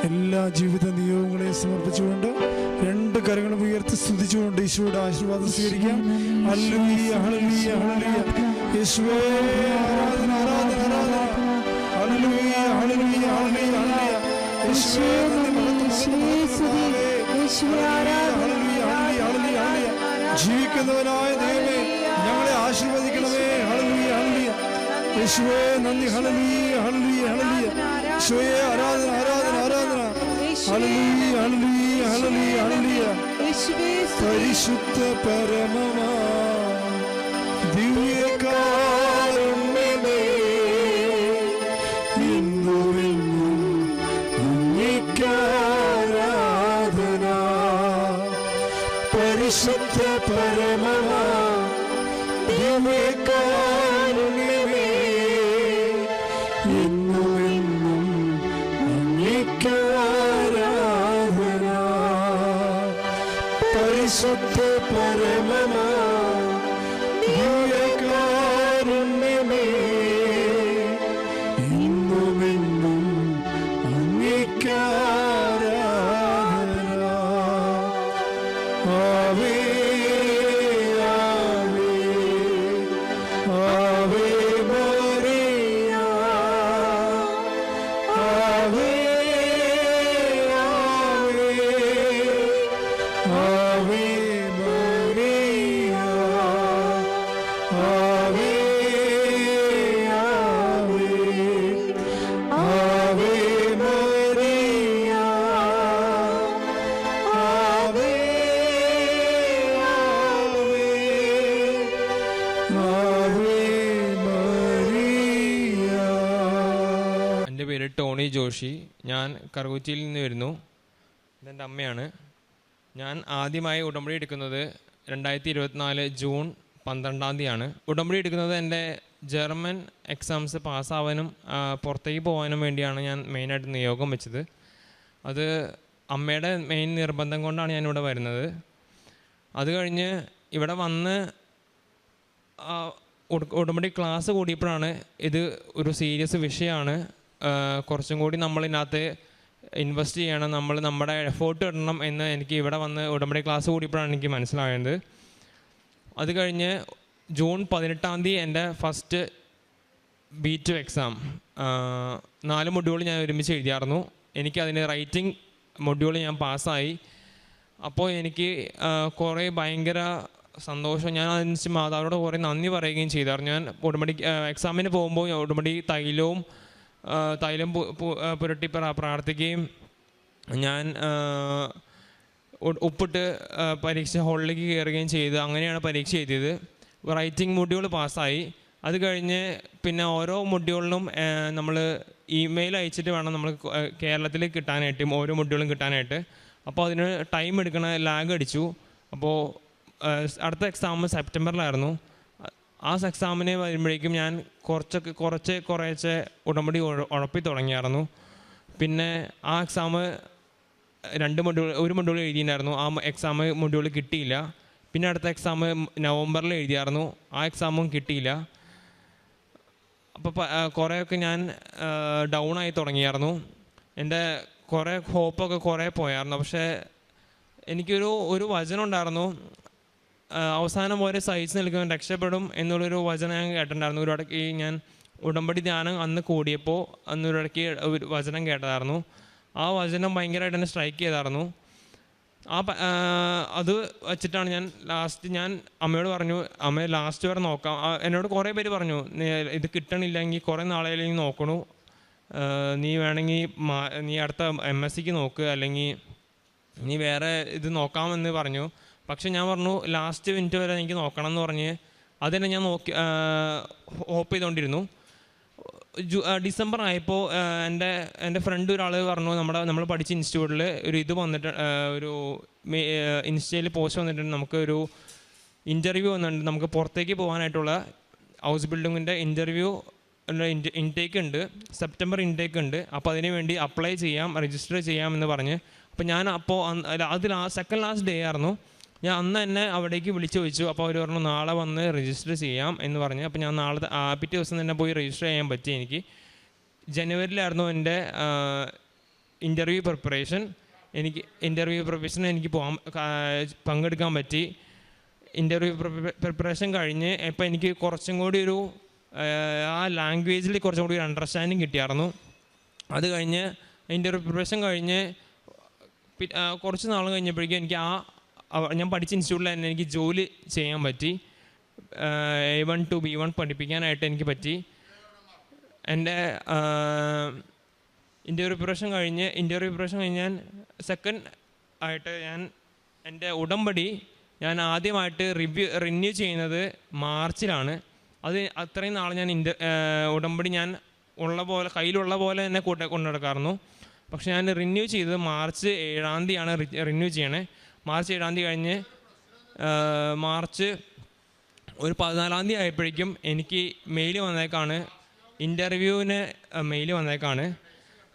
എല്ലാ ജീവിത നിയോഗങ്ങളെയും സമർപ്പിച്ചുകൊണ്ട് രണ്ട് കരങ്ങളും ഉയർത്തി സ്തുതിച്ചുകൊണ്ട് ഈശോയുടെ ആശീർവാദം സ്വീകരിക്കാം. ഹല്ലേലൂയ ഹല്ലേലൂയ ഹല്ലേലൂയ. യേശുവേ ആരാധന ആരാധന ആരാധന. ഹല്ലേലൂയ ഹല്ലേലൂയ ഹല്ലേലൂയ ഹല്ലേലൂയ. യേശുവേ ജീവിക്കുന്നവനായ ദൈവമേ ഞങ്ങളെ ആശീർവദിക്കണമേ. ഹല്ലേലൂയ ഹല്ലേലൂയ. യേശുവേ നന്ദി. ഹല്ലേലൂയ ഹല്ലേലൂയ ഹല്ലേലൂയ. യേശുവേ ആരാധന ആരാധന ആരാധന. ഹല്ലേലൂയ ഹല്ലേലൂയ ഹല്ലേലൂയ ഹല്ലേലൂയ. പരിശുദ്ധ പരമമാ ദിവ്യകാരുണ്യമേ ഇന്നുമെന്നും അങ്ങേക്കാരാധന. പരിശുദ്ധ പരമമാ ദിവ്യകാരുണ്യമേ ഇന്നുമെന്നും അങ്ങേക്കാരാധന. പരിശുദ്ധ പരമമാ ദിവ്യകാരുണ്യമേ ഇന്നുമെന്നും അങ്ങേക്കാരാധന. ആവേ ആവേ ആവേ മറിയ. ആവേ ആവേ ആവേ മറിയ. ആവേ ആവേ ആവേ മറിയ. ആവേ ആവേ മറിയ. എൻ്റെ പേര് ടോണി ജോഷി. ഞാൻ കറുകുറ്റിയിൽ നിന്ന് വരുന്നു. ഇതെൻ്റെ അമ്മയാണ്. ഞാൻ ആദ്യമായി ഉടമ്പടി എടുക്കുന്നത് 2024 ജൂൺ 12 ഉടമ്പടി എടുക്കുന്നത് എൻ്റെ ജർമ്മൻ എക്സാംസ് പാസ്സാവാനും പുറത്തേക്ക് പോകാനും വേണ്ടിയാണ് ഞാൻ മെയിനായിട്ട് നിയോഗം വെച്ചത്. അത് അമ്മയുടെ മെയിൻ നിർബന്ധം കൊണ്ടാണ് ഞാനിവിടെ വരുന്നത്. അത് കഴിഞ്ഞ് ഇവിടെ വന്ന് ഉടമ്പടി ക്ലാസ് കൂടിയപ്പോഴാണ് ഇത് ഒരു സീരിയസ് വിഷയമാണ്. കുറച്ചും കൂടി നമ്മളിതിനകത്ത് ഇൻവെസ്റ്റ് ചെയ്യണം, നമ്മൾ നമ്മുടെ എഫേർട്ട് ഇടണം എന്ന് എനിക്ക് ഇവിടെ വന്ന് ഉടമ്പടി ക്ലാസ് കൂടിയപ്പോഴാണ് എനിക്ക് മനസ്സിലായത്. അത് കഴിഞ്ഞ് ജൂൺ 18 എൻ്റെ ഫസ്റ്റ് B2 എക്സാം 4 മൊഡ്യൂൾ ഞാൻ ഒരുമിച്ച് എഴുതിയായിരുന്നു. എനിക്കതിന് റൈറ്റിംഗ് മൊഡ്യൂൾ ഞാൻ പാസ്സായി. അപ്പോൾ എനിക്ക് കുറേ ഭയങ്കര സന്തോഷം. ഞാൻ അതിന് മാതാവിനോട് കുറേ നന്ദി പറയുകയും ചെയ്തായിരുന്നു. ഞാൻ ഉടമ്പടി എക്സാമിന് പോകുമ്പോൾ ഉടമ്പടി തൈലം പുരട്ടി പ്രാർത്ഥിക്കുകയും ഞാൻ ഉപ്പിട്ട് പരീക്ഷ ഹാളിലേക്ക് കയറുകയും ചെയ്ത് അങ്ങനെയാണ് പരീക്ഷ എഴുതിയത്. റൈറ്റിംഗ് മൊഡ്യൂൾ പാസ്സായി. അത് കഴിഞ്ഞ് പിന്നെ ഓരോ മൊഡ്യൂളിനും നമ്മൾ ഇമെയിൽ അയച്ചിട്ട് വേണം നമ്മൾ കേരളത്തിൽ കിട്ടാനായിട്ട്, ഓരോ മൊഡ്യൂളും കിട്ടാനായിട്ട്. അപ്പോൾ അതിന് ടൈം എടുക്കണ ലാഗ് അടിച്ചു. അപ്പോൾ അടുത്ത എക്സാം സെപ്റ്റംബറിലായിരുന്നു. ആ എക്സാമിന് വരുമ്പോഴേക്കും ഞാൻ കുറച്ച് ഉടമ്പടി ഉഴപ്പി തുടങ്ങിയായിരുന്നു. പിന്നെ ആ എക്സാം ഒരു മൊഡ്യൂൾ എഴുതിയിട്ടുണ്ടായിരുന്നു. ആ എക്സാം മൊഡ്യൂൾ കിട്ടിയില്ല. പിന്നെ അടുത്ത എക്സാം നവംബറിൽ എഴുതിയായിരുന്നു. ആ എക്സാമും കിട്ടിയില്ല. അപ്പോൾ കുറേയൊക്കെ ഞാൻ ഡൗൺ ആയി തുടങ്ങിയായിരുന്നു. എൻ്റെ കുറേ ഹോപ്പൊക്കെ കുറേ പോയായിരുന്നു. പക്ഷേ എനിക്കൊരു വചനം ഉണ്ടായിരുന്നു, അവസാനം വരെ സഹിച്ച് നിൽക്കുന്നവൻ രക്ഷപ്പെടും എന്നുള്ളൊരു വചനം ഞാൻ കേട്ടിട്ടുണ്ടായിരുന്നു. ഒരിടയ്ക്ക് ഞാൻ ഉടമ്പടി ധ്യാനം അന്ന് കൂടിയപ്പോൾ അന്നൊരിടയ്ക്ക് ഒരു വചനം കേട്ടതായിരുന്നു. ആ വചനം ഭയങ്കരമായിട്ട് എന്നെ സ്ട്രൈക്ക് ചെയ്തായിരുന്നു. അത് വച്ചിട്ടാണ് ഞാൻ അമ്മയോട് പറഞ്ഞു, അമ്മ ലാസ്റ്റ് വരെ നോക്കാം. എന്നോട് കുറേ പേര് പറഞ്ഞു, ഇത് കിട്ടണില്ലെങ്കിൽ കുറേ നാളെയില്ലെങ്കിൽ നോക്കണു, നീ വേണമെങ്കിൽ നീ അടുത്ത MSc നോക്ക്, അല്ലെങ്കിൽ നീ വേറെ ഇത് നോക്കാമെന്ന് പറഞ്ഞു. പക്ഷെ ഞാൻ പറഞ്ഞു ലാസ്റ്റ് മിനിറ്റ് വരെ എനിക്ക് നോക്കണം എന്ന് പറഞ്ഞ് അതിനെ ഞാൻ ഹോപ്പ് ചെയ്തുകൊണ്ടിരുന്നു. ഡിസംബർ ആയപ്പോൾ എൻ്റെ ഫ്രണ്ട് ഒരാൾ പറഞ്ഞു, നമ്മൾ പഠിച്ച ഇൻസ്റ്റിറ്റ്യൂട്ടിൽ ഇത് വന്നിട്ട് ഒരു ഇൻസ്റ്റയിൽ പോസ്റ്റ് വന്നിട്ടുണ്ട്, നമുക്ക് ഒരു ഇൻ്റർവ്യൂ വന്നിട്ടുണ്ട്, നമുക്ക് പുറത്തേക്ക് പോകാനായിട്ടുള്ള ഹൗസ് ബിൽഡിങ്ങിൻ്റെ ഇൻ്റർവ്യൂ ഇൻടേക്ക് ഉണ്ട്, സെപ്റ്റംബർ ഇൻടേക്ക് ഉണ്ട്. അപ്പോൾ അതിന് വേണ്ടി അപ്ലൈ ചെയ്യാം, രജിസ്റ്റർ ചെയ്യാമെന്ന് പറഞ്ഞ്. അപ്പോൾ ഞാൻ അത് സെക്കൻഡ് ലാസ്റ്റ് ഡേ ആയിരുന്നു. ഞാൻ അന്ന് എന്നെ അവിടേക്ക് വിളിച്ചു ചോദിച്ചു. അപ്പോൾ അവർ പറഞ്ഞു നാളെ വന്ന് രജിസ്റ്റർ ചെയ്യാം എന്ന് പറഞ്ഞ്. അപ്പോൾ ഞാൻ പിറ്റേ ദിവസം തന്നെ പോയി രജിസ്റ്റർ ചെയ്യാൻ പറ്റി. എനിക്ക് ജനുവരിയിലായിരുന്നു എൻ്റെ ഇൻ്റർവ്യൂ പ്രിപ്പറേഷൻ എനിക്ക് പങ്കെടുക്കാൻ പറ്റി. ഇൻ്റർവ്യൂ പ്രിപ്പറേഷൻ കഴിഞ്ഞ് ഇപ്പോൾ എനിക്ക് കുറച്ചും കൂടി ഒരു ആ ലാംഗ്വേജിൽ കുറച്ചും കൂടി ഒരു അണ്ടർസ്റ്റാൻഡിങ് കിട്ടിയായിരുന്നു. അത് കഴിഞ്ഞ് ഇൻ്റർവ്യൂ പ്രിപ്പറേഷൻ കഴിഞ്ഞ് കുറച്ച് നാൾ കഴിഞ്ഞപ്പോഴേക്കും എനിക്ക് ഞാൻ പഠിച്ച ഇൻസ്റ്റിറ്റ്യൂട്ടിൽ തന്നെ എനിക്ക് ജോലി ചെയ്യാൻ പറ്റി. A1 to B1 പഠിപ്പിക്കാനായിട്ട് എനിക്ക് പറ്റി. എൻ്റെ ഇൻ്റർവ്യൂ പ്രിപ്പറേഷൻ കഴിഞ്ഞ് ഞാൻ സെക്കൻഡ് ആയിട്ട് എൻ്റെ ഉടമ്പടി ഞാൻ ആദ്യമായിട്ട് റിന്യൂ ചെയ്യുന്നത് മാർച്ചിലാണ്. അത് അത്രയും നാൾ ഞാൻ ഉടമ്പടി ഞാൻ കയ്യിലുള്ള പോലെ തന്നെ കൊണ്ടു നടക്കാറുന്നു. പക്ഷെ ഞാൻ റിന്യൂ ചെയ്തത് മാർച്ച് 7-ാം തീയതിയാണ് റിന്യൂ ചെയ്യണേ. മാർച്ച് 7-ാം തീയതി കഴിഞ്ഞ് മാർച്ച് ഒരു 14-ാം തീയതി ആയപ്പോഴേക്കും എനിക്ക് മെയിൽ വന്നേക്കാണ്, ഇൻ്റർവ്യൂവിന് മെയിൽ വന്നേക്കാണ്.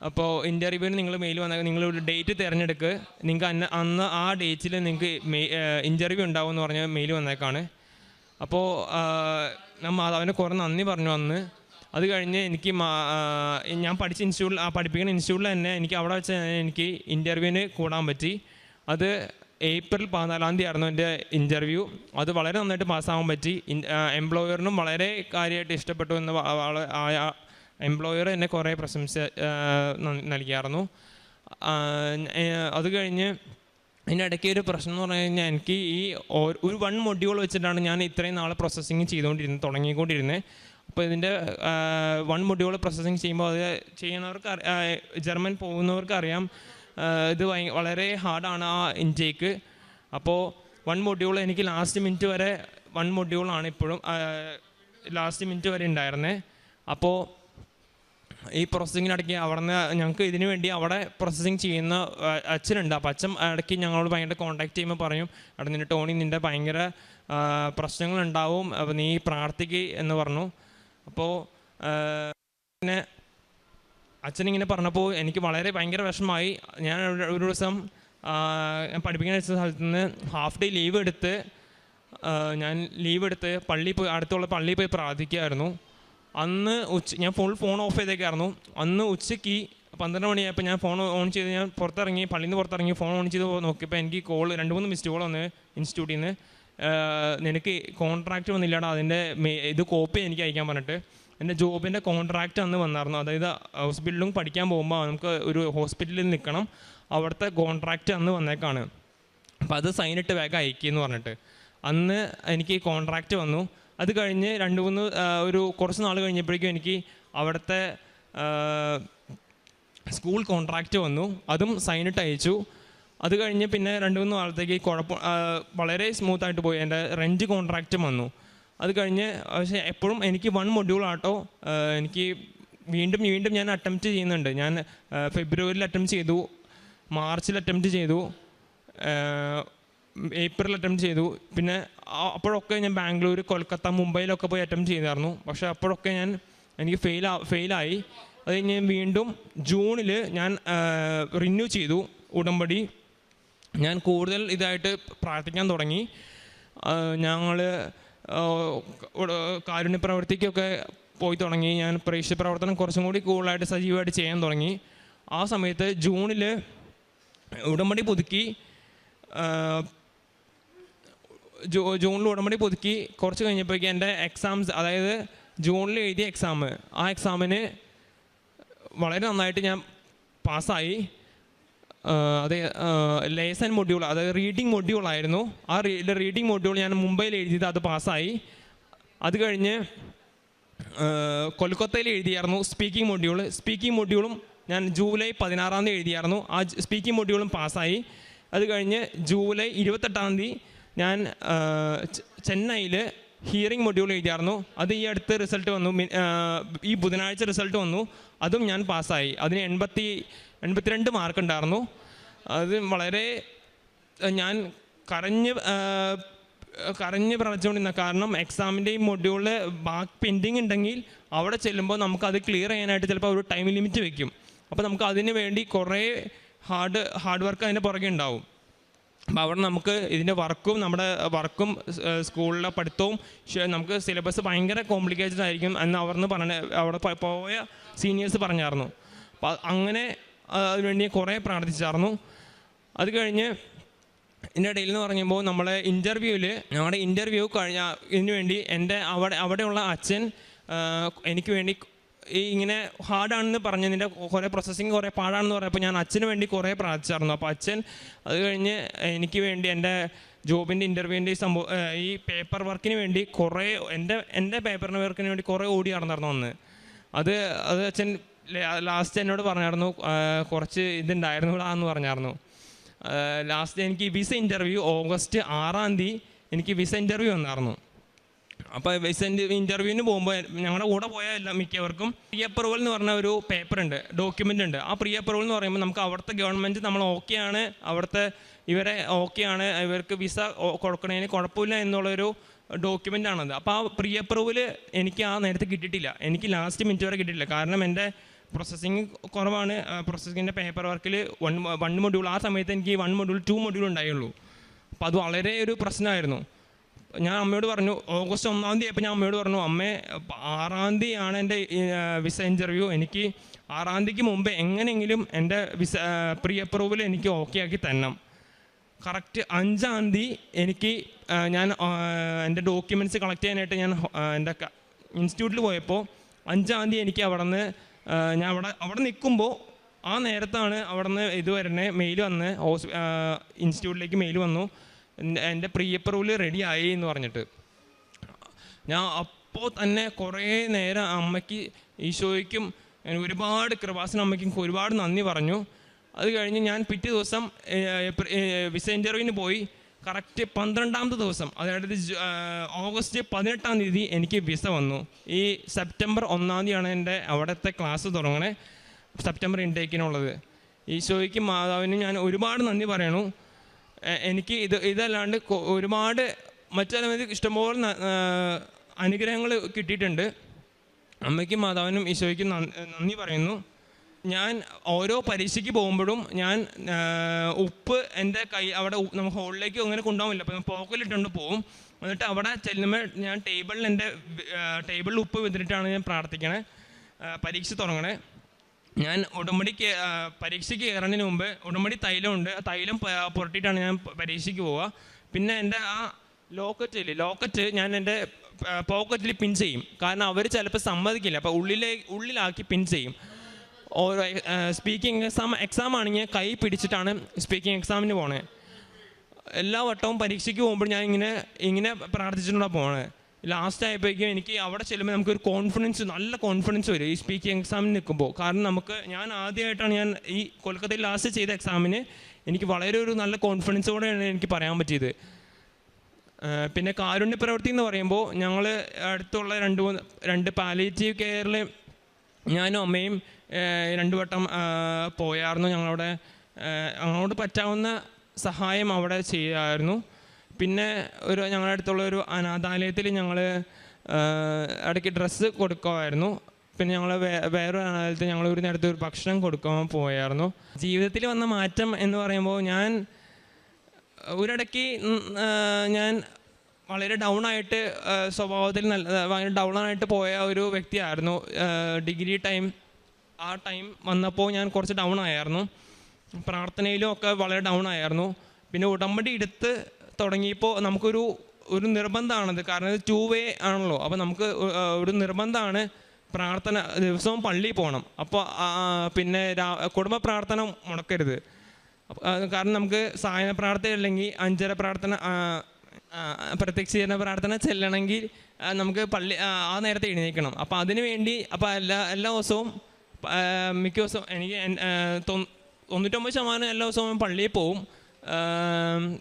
അപ്പോൾ ഇൻ്റർവ്യൂവിന് നിങ്ങളൊരു ഡേറ്റ് തിരഞ്ഞെടുക്കുക, നിങ്ങൾക്ക് അന്ന് ആ ഡേറ്റിൽ നിങ്ങൾക്ക് ഇൻ്റർവ്യൂ ഉണ്ടാവും എന്ന് പറഞ്ഞ് മെയിൽ വന്നേക്കാണ്. അപ്പോൾ അവന് കുറേ നന്ദി പറഞ്ഞു അന്ന്. അത് കഴിഞ്ഞ് എനിക്ക് ഞാൻ പഠിപ്പിക്കുന്ന ഇൻസ്റ്റിറ്റ്യൂട്ടിൽ തന്നെ അവിടെ വെച്ച് എനിക്ക് ഇൻ്റർവ്യൂവിന് കൂടാൻ പറ്റി. അത് ഏപ്രിൽ 14-ാം തീയതി ആയിരുന്നു എൻ്റെ ഇൻ്റർവ്യൂ. അത് വളരെ നന്നായിട്ട് പാസ്സാകാൻ പറ്റി. എംപ്ലോയറിനും വളരെ കാര്യമായിട്ട് ഇഷ്ടപ്പെട്ടു എന്ന് എംപ്ലോയർ എന്നെ കുറേ പ്രശംസ നൽകിയായിരുന്നു. അത് കഴിഞ്ഞ് ഇതിനിടയ്ക്ക് ഒരു പ്രശ്നം എന്ന് പറഞ്ഞു കഴിഞ്ഞാൽ എനിക്ക് ഒരു 1 മൊഡ്യൂൾ വെച്ചിട്ടാണ് ഞാൻ ഇത്രയും നാൾ പ്രോസസ്സിങ് തുടങ്ങിക്കൊണ്ടിരുന്നത്. അപ്പോൾ ഇതിൻ്റെ 1 മൊഡ്യൂൾ പ്രോസസ്സിങ് ചെയ്യുമ്പോൾ അത് ചെയ്യുന്നവർക്ക് ജർമ്മൻ പോകുന്നവർക്ക് അറിയാം, ഇത് വളരെ ഹാർഡാണ് ആ ഇൻടേക്ക്. അപ്പോൾ 1 മൊഡ്യൂൾ എനിക്ക് ലാസ്റ്റ് മിനിറ്റ് വരെ 1 മൊഡ്യൂളാണ് ഇപ്പോഴും ലാസ്റ്റ് മിനിറ്റ് വരെ ഉണ്ടായിരുന്നത്. അപ്പോൾ ഈ പ്രോസസ്സിങ്ങിനിടയ്ക്ക് നിന്ന് ഞങ്ങൾക്ക് ഇതിനു വേണ്ടി അവിടെ പ്രോസസ്സിങ് ചെയ്യുന്ന അച്ഛനുണ്ട്. അപ്പോൾ അച്ഛൻ ഇടയ്ക്ക് ഞങ്ങളോട് ഭയങ്കര കോൺടാക്ട് ചെയ്യുമ്പോൾ പറയും, നിൻ്റെ ടോണി നിൻ്റെ ഭയങ്കര പ്രശ്നങ്ങളുണ്ടാവും, അപ്പോൾ നീ പ്രാർത്ഥിക്ക് എന്ന് പറഞ്ഞു. അപ്പോൾ പിന്നെ അച്ഛനിങ്ങനെ പറഞ്ഞപ്പോൾ എനിക്ക് ഭയങ്കര വിഷമമായി. ഞാൻ ഒരു ദിവസം ഞാൻ പഠിപ്പിക്കുന്ന സ്ഥലത്ത് നിന്ന് ഹാഫ് ഡേ ലീവ് എടുത്ത് അടുത്തുള്ള പള്ളിയിൽ പോയി പ്രാർത്ഥിക്കുമായിരുന്നു. അന്ന് ഞാൻ ഫോൺ ഓഫ് ചെയ്തേക്കായിരുന്നു. അന്ന് ഉച്ചയ്ക്ക് 12 മണിയായപ്പോൾ ഞാൻ ഫോൺ ഓൺ ചെയ്ത് ഞാൻ പള്ളിയിൽ നിന്ന് പുറത്തിറങ്ങി ഫോൺ ഓൺ ചെയ്ത് നോക്കിയപ്പോൾ എനിക്ക് 2-3 മിസ്ഡ് കോൾ വന്ന് ഇൻസ്റ്റിറ്റ്യൂട്ടിൽ നിന്ന്, നിനക്ക് കോൺട്രാക്റ്റ് വന്നില്ലാടാ, അതിൻ്റെ ഇത് കോപ്പി എനിക്ക് അയക്കാൻ പറഞ്ഞിട്ട്. എൻ്റെ ജോബിൻ്റെ കോൺട്രാക്റ്റ് അന്ന് വന്നായിരുന്നു. അതായത് ഹോസ്പിറ്റലിലും പഠിക്കാൻ പോകുമ്പോൾ നമുക്ക് ഒരു ഹോസ്പിറ്റലിൽ നിൽക്കണം, അവിടുത്തെ കോൺട്രാക്റ്റ് അന്ന് വന്നേക്കാണ്. അപ്പോൾ അത് സൈനിട്ട് വേഗം അയക്കുമെന്ന് പറഞ്ഞിട്ട് അന്ന് എനിക്ക് കോൺട്രാക്റ്റ് വന്നു. അത് കഴിഞ്ഞ് കുറച്ച് നാൾ കഴിഞ്ഞപ്പോഴേക്കും എനിക്ക് അവിടുത്തെ സ്കൂൾ കോൺട്രാക്റ്റ് വന്നു, അതും സൈനിട്ട് അയച്ചു. അത് കഴിഞ്ഞ് പിന്നെ 2-3 നാളത്തേക്ക് വളരെ സ്മൂത്തായിട്ട് പോയി. എൻ്റെ റെൻറ്റ് കോൺട്രാക്റ്റും വന്നു. അത് കഴിഞ്ഞ് പക്ഷേ എപ്പോഴും എനിക്ക് 1 മൊഡ്യൂളാട്ടോ എനിക്ക് വീണ്ടും ഞാൻ അറ്റംപ്റ്റ് ചെയ്യുന്നുണ്ട്. ഞാൻ ഫെബ്രുവരിയിൽ അറ്റംപ്റ്റ് ചെയ്തു, മാർച്ചിൽ അറ്റംപ്റ്റ് ചെയ്തു, ഏപ്രിൽ അറ്റംപ്റ്റ് ചെയ്തു. പിന്നെ അപ്പോഴൊക്കെ ഞാൻ ബാംഗ്ലൂർ, കൊൽക്കത്ത, മുംബൈയിലൊക്കെ പോയി അറ്റംപ്റ്റ് ചെയ്തായിരുന്നു. പക്ഷേ അപ്പോഴൊക്കെ എനിക്ക് ഫെയിലായി. അത് കഴിഞ്ഞ് വീണ്ടും ജൂണിൽ ഞാൻ റിന്യൂ ചെയ്തു ഉടമ്പടി. ഞാൻ കൂടുതൽ ഇതായിട്ട് പ്രാർത്ഥിക്കാൻ തുടങ്ങി. ഞങ്ങൾ കാരുണ്യ പ്രവർത്തിക്കൊക്കെ പോയി തുടങ്ങി. ഞാൻ പ്രേക്ഷിത പ്രവർത്തനം കുറച്ചും കൂടി കൂടുതലായിട്ട് സജീവമായിട്ട് ചെയ്യാൻ തുടങ്ങി. ആ സമയത്ത് ജൂണിൽ ഉടമ്പടി പുതുക്കി. ജൂണിൽ ഉടമ്പടി പുതുക്കി കുറച്ച് കഴിഞ്ഞപ്പോഴേക്കും എൻ്റെ എക്സാംസ്, അതായത് ജൂണിൽ എഴുതിയ ആ എക്സാമിന് വളരെ നന്നായിട്ട് ഞാൻ പാസ്സായി. അത് ലേസൺ മൊഡ്യൂൾ, അതായത് റീഡിങ് മൊഡ്യൂളായിരുന്നു. ആ റീഡിങ് മൊഡ്യൂൾ ഞാൻ മുംബൈയിൽ എഴുതിയത്, അത് പാസ്സായി. അത് കഴിഞ്ഞ് കൊൽക്കത്തയിൽ എഴുതിയായിരുന്നു സ്പീക്കിംഗ് മൊഡ്യൂളും ഞാൻ ജൂലൈ 16-ാം തീയതി എഴുതിയായിരുന്നു. ആ സ്പീക്കിംഗ് മൊഡ്യൂളും പാസ്സായി. അത് കഴിഞ്ഞ് ജൂലൈ 28-ാം തീയതി ഞാൻ ചെന്നൈയിൽ ഹിയറിംഗ് മൊഡ്യൂൾ എഴുതിയായിരുന്നു. അത് ഈ അടുത്ത് റിസൾട്ട് വന്നു, ഈ ബുധനാഴ്ച റിസൾട്ട് വന്നു, അതും ഞാൻ പാസ്സായി. അതിന് 82 മാർക്ക് ഉണ്ടായിരുന്നു. അത് വളരെ ഞാൻ കരഞ്ഞ് പ്രവർത്തിച്ചുകൊണ്ടിരുന്ന, കാരണം എക്സാമിൻ്റെ ഈ മൊഡ്യൂളിൽ ബാക്ക് പെൻഡിങ് ഉണ്ടെങ്കിൽ അവിടെ ചെല്ലുമ്പോൾ നമുക്കത് ക്ലിയർ ചെയ്യാനായിട്ട് ചിലപ്പോൾ ഒരു ടൈം ലിമിറ്റ് വെക്കും. അപ്പോൾ നമുക്ക് അതിന് വേണ്ടി കുറേ ഹാർഡ് വർക്ക് അതിൻ്റെ പുറകെ ഉണ്ടാവും. അപ്പോൾ അവിടെ നമുക്ക് ഇതിൻ്റെ നമ്മുടെ വർക്കും സ്കൂളിലെ പഠിത്തവും നമുക്ക് സിലബസ് ഭയങ്കര കോംപ്ലിക്കേറ്റഡ് ആയിരിക്കും എന്ന് അവിടെ പോയ സീനിയേഴ്സ് പറഞ്ഞായിരുന്നു. അപ്പോൾ അങ്ങനെ അതിനുവേണ്ടി കുറേ പ്രാർത്ഥിച്ചായിരുന്നു. അത് കഴിഞ്ഞ് ഇതിൻ്റെ ഇടയിൽ എന്ന് പറയുമ്പോൾ ഞങ്ങളുടെ ഇൻ്റർവ്യൂ ഇതിനു വേണ്ടി അവിടെയുള്ള അച്ഛൻ എനിക്ക് വേണ്ടി ഇങ്ങനെ ഹാർഡാണെന്ന് പറഞ്ഞതിൻ്റെ കുറേ പ്രോസസ്സിങ് കുറേ പാടാണെന്ന് പറഞ്ഞപ്പോൾ ഞാൻ അച്ഛന് വേണ്ടി കുറേ പ്രാർത്ഥിച്ചായിരുന്നു. അപ്പോൾ അച്ഛൻ അത് കഴിഞ്ഞ് എനിക്ക് വേണ്ടി എൻ്റെ ജോബിൻ്റെ ഇൻ്റർവ്യൂവിൻ്റെ ഈ പേപ്പർ വർക്കിന് വേണ്ടി കുറേ എൻ്റെ പേപ്പർ വർക്കിന് വേണ്ടി കുറേ ഓടി നടന്നായിരുന്നു അന്ന്. അത് അച്ഛൻ ലാസ്റ്റ് എന്നോട് പറഞ്ഞായിരുന്നു കുറച്ച് ഇതുണ്ടായിരുന്നു എന്ന് പറഞ്ഞായിരുന്നു. ലാസ്റ്റ് എനിക്ക് വിസ ഇൻ്റർവ്യൂ ഓഗസ്റ്റ് 6-ാം തീയതി എനിക്ക് വിസ ഇൻ്റർവ്യൂ വന്നായിരുന്നു. അപ്പോൾ വിസ ഇൻ്റർവ്യൂവിന് പോകുമ്പോൾ ഞങ്ങളുടെ കൂടെ പോയ മിക്കവർക്കും പ്രീ അപ്രൂവൽ എന്ന് പറഞ്ഞ ഒരു പേപ്പറുണ്ട്, ഡോക്യുമെൻ്റ് ഉണ്ട്. ആ പ്രീ അപ്രൂവൽ എന്ന് പറയുമ്പോൾ നമുക്ക് അവിടുത്തെ ഗവൺമെൻറ് നമ്മൾ ഓക്കെയാണ്, അവിടുത്തെ ഇവരെ ഓക്കെയാണ്, ഇവർക്ക് വിസ കൊടുക്കണതിന് കുഴപ്പമില്ല എന്നുള്ളൊരു ഡോക്യുമെൻ്റാണത്. അപ്പോൾ ആ പ്രീ അപ്രൂവൽ എനിക്ക് ആ നേരത്തെ കിട്ടിയിട്ടില്ല, എനിക്ക് ലാസ്റ്റ് മിനിറ്റ് വരെ കിട്ടിയിട്ടില്ല. കാരണം എൻ്റെ പ്രോസസ്സിങ് കുറവാണ്. പ്രോസസ്സിങ്ങിൻ്റെ പേപ്പർ വർക്കിൽ 1 മൊഡ്യൂൾ, ആ സമയത്ത് എനിക്ക് 1 മൊഡ്യൂൾ 2 മൊഡ്യൂൾ ഉണ്ടായുള്ളൂ. അപ്പോൾ അത് വളരെ ഒരു പ്രശ്നമായിരുന്നു. ഞാൻ അമ്മയോട് പറഞ്ഞു, ഓഗസ്റ്റ് 1-ാം തീയതി ആയപ്പോൾ ഞാൻ അമ്മയോട് പറഞ്ഞു, അമ്മേ 6-ാം തീയതിയാണ് എൻ്റെ വിസ ഇൻ്റർവ്യൂ, എനിക്ക് 6-ാം തീയതിക്ക് മുമ്പേ എങ്ങനെയെങ്കിലും എൻ്റെ വിസ പ്രീ അപ്രൂവൽ എനിക്ക് ഓക്കെ ആക്കി തരണം. കറക്റ്റ് 5-ാം തീയതി എനിക്ക് ഞാൻ എൻ്റെ ഡോക്യുമെൻറ്റ്സ് കളക്ട് ചെയ്യാനായിട്ട് ഞാൻ എൻ്റെ ഇൻസ്റ്റിറ്റ്യൂട്ടിൽ പോയപ്പോൾ 5-ാം തീയതി എനിക്ക് ഞാൻ അവിടെ നിൽക്കുമ്പോൾ ആ നേരത്താണ് അവിടെ നിന്ന് വരുന്നത് മെയിൽ വന്ന് ഇൻസ്റ്റിറ്റ്യൂട്ടിലേക്ക് മെയിൽ വന്നു, എൻ്റെ പ്രീ അപ്രൂവൽ റെഡി ആയി എന്ന് പറഞ്ഞിട്ട്. ഞാൻ അപ്പോൾ തന്നെ കുറേ നേരം അമ്മയ്ക്ക്, ഈശോയ്ക്കും ഒരുപാട് കൃപാസന അമ്മയ്ക്കും ഒരുപാട് നന്ദി പറഞ്ഞു. അത് കഴിഞ്ഞ് ഞാൻ പിറ്റേ ദിവസം വിസ ഇൻ്റർവ്യൂവിന് പോയി. കറക്റ്റ് 12-ാമത്തെ ദിവസം, അതായത് ഓഗസ്റ്റ് 18-ാം തീയതി എനിക്ക് വിസ വന്നു. ഈ സെപ്റ്റംബർ 1-ാം തീയതിയാണ് എൻ്റെ അവിടുത്തെ ക്ലാസ് തുടങ്ങണേ, സെപ്റ്റംബർ ഇൻടേക്കിനുള്ളത്. ഈശോയ്ക്കും മാതാവിനും ഞാൻ ഒരുപാട് നന്ദി പറയണു. എനിക്ക് ഇതല്ലാണ്ട് ഒരുപാട് മറ്റു ഇഷ്ടംപോലെ അനുഗ്രഹങ്ങൾ കിട്ടിയിട്ടുണ്ട്. അമ്മയ്ക്കും മാതാവിനും ഈശോയ്ക്കും നന്ദി പറയുന്നു. ഞാൻ ഓരോ പരീക്ഷയ്ക്ക് പോകുമ്പോഴും ഞാൻ ഉപ്പ് എൻ്റെ അവിടെ നമുക്ക് ഹോളിലേക്ക് അങ്ങനെ കൊണ്ടുപോകില്ല, അപ്പോൾ പോക്കലിട്ടുകൊണ്ട് പോകും. എന്നിട്ട് അവിടെ ചെല്ലുമ്പോൾ ഞാൻ ടേബിളിൽ ഉപ്പ് വെച്ചിട്ടാണ് ഞാൻ പ്രാർത്ഥിക്കണേ, പരീക്ഷ തുടങ്ങണേ. ഞാൻ പരീക്ഷയ്ക്ക് കയറുന്നതിന് മുമ്പ് ഉടമ്പടി തൈലമുണ്ട്, ആ തൈലം പുരട്ടിയിട്ടാണ് ഞാൻ പരീക്ഷയ്ക്ക് പോവുക. പിന്നെ എൻ്റെ ആ ലോക്കറ്റ് ഞാൻ എൻ്റെ പോക്കറ്റിൽ പിൻ ചെയ്യും, കാരണം അവർ ചിലപ്പോൾ സമ്മതിക്കില്ല, അപ്പോൾ ഉള്ളിലാക്കി പിൻ ചെയ്യും. ഓരോ സ്പീക്കിംഗ് എക്സാം ആണെങ്കിൽ കൈ പിടിച്ചിട്ടാണ് സ്പീക്കിംഗ് എക്സാമിന് പോണേ. എല്ലാ വട്ടവും പരീക്ഷയ്ക്ക് പോകുമ്പോൾ ഞാൻ ഇങ്ങനെ പ്രാർത്ഥിച്ചിട്ടുണ്ടാണ് പോണേ. ലാസ്റ്റ് ആയപ്പോഴേക്കും എനിക്ക് അവിടെ ചെല്ലുമ്പോൾ നമുക്കൊരു നല്ല കോൺഫിഡൻസ് വരും ഈ സ്പീക്കിംഗ് എക്സാമിന് നിൽക്കുമ്പോൾ. കാരണം ഞാൻ ആദ്യമായിട്ടാണ് ഈ കൊൽക്കത്തയിൽ ലാസ്റ്റ് ചെയ്ത എക്സാമിന് എനിക്ക് വളരെ ഒരു നല്ല കോൺഫിഡൻസോടെയാണ് എനിക്ക് പറയാൻ പറ്റിയത്. പിന്നെ കാരുണ്യ പ്രവൃത്തി എന്ന് പറയുമ്പോൾ ഞങ്ങൾ അടുത്തുള്ള 2 പാലിയേറ്റീവ് കെയറിൽ ഞാനും അമ്മയും 2 വട്ടം പോയായിരുന്നു. ഞങ്ങളോട് പറ്റാവുന്ന സഹായം അവിടെ ചെയ്യാമായിരുന്നു. പിന്നെ ഞങ്ങളുടെ അടുത്തുള്ള ഒരു അനാഥാലയത്തിൽ ഞങ്ങൾ ഇടയ്ക്ക് ഡ്രസ്സ് കൊടുക്കുമായിരുന്നു. പിന്നെ ഞങ്ങൾ വേറൊരു അനാഥാലയത്തിൽ ഞങ്ങൾ ഒരു നേരത്തെ ഒരു ഭക്ഷണം കൊടുക്കാൻ പോയായിരുന്നു. ജീവിതത്തിൽ വന്ന മാറ്റം എന്ന് പറയുമ്പോൾ ഞാൻ ഒരിടയ്ക്ക് ഞാൻ വളരെ ഡൗണായിട്ട് സ്വഭാവത്തിൽ ഭയങ്കര ഡൗണായിട്ട് പോയ ഒരു വ്യക്തിയായിരുന്നു. ഡിഗ്രി ആ ടൈം വന്നപ്പോൾ ഞാൻ കുറച്ച് ഡൗൺ ആയിരുന്നു, പ്രാർത്ഥനയിലും ഒക്കെ വളരെ ഡൗൺ ആയിരുന്നു. പിന്നെ ഉടമ്പടി എടുത്ത് തുടങ്ങിയപ്പോൾ നമുക്കൊരു നിർബന്ധമാണത്, കാരണം ഇത് 2 വേ ആണല്ലോ. അപ്പോൾ നമുക്ക് ഒരു നിർബന്ധമാണ് പ്രാർത്ഥന, ദിവസവും പള്ളിയിൽ പോകണം. അപ്പോൾ പിന്നെ കുടുംബ പ്രാർത്ഥന മുടക്കരുത്, കാരണം നമുക്ക് സായന പ്രാർത്ഥന അല്ലെങ്കിൽ 5:30 പ്രാർത്ഥന, പ്രത്യക്ഷീകരണ പ്രാർത്ഥന ചെല്ലണമെങ്കിൽ നമുക്ക് ആ നേരത്തെ എഴുന്നേൽക്കണം. അപ്പോൾ അതിന് വേണ്ടി എല്ലാ ദിവസവും മിക്ക ദിവസവും എനിക്ക് 99% എല്ലാ ദിവസവും പള്ളിയിൽ പോവും.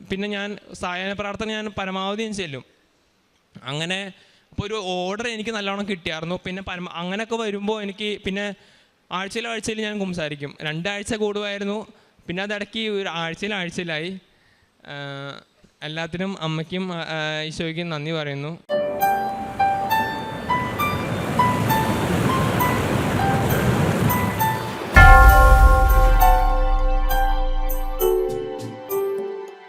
പിന്നെ ഞാൻ സായന പ്രാർത്ഥന ഞാൻ പരമാവധി ചെല്ലും. അങ്ങനെ അപ്പോൾ ഒരു ഓർഡർ എനിക്ക് നല്ലോണം കിട്ടിയായിരുന്നു. പിന്നെ അങ്ങനെയൊക്കെ വരുമ്പോൾ എനിക്ക് പിന്നെ ആഴ്ചയിൽ ഞാൻ സംസാരിക്കും. 2 ആഴ്ച കൂടുമായിരുന്നു, പിന്നെ അതിടയ്ക്ക് ഒരു ആഴ്ചയിലായി. എല്ലാത്തിനും അമ്മയ്ക്കും ഈശോയ്ക്കും നന്ദി പറയുന്നു.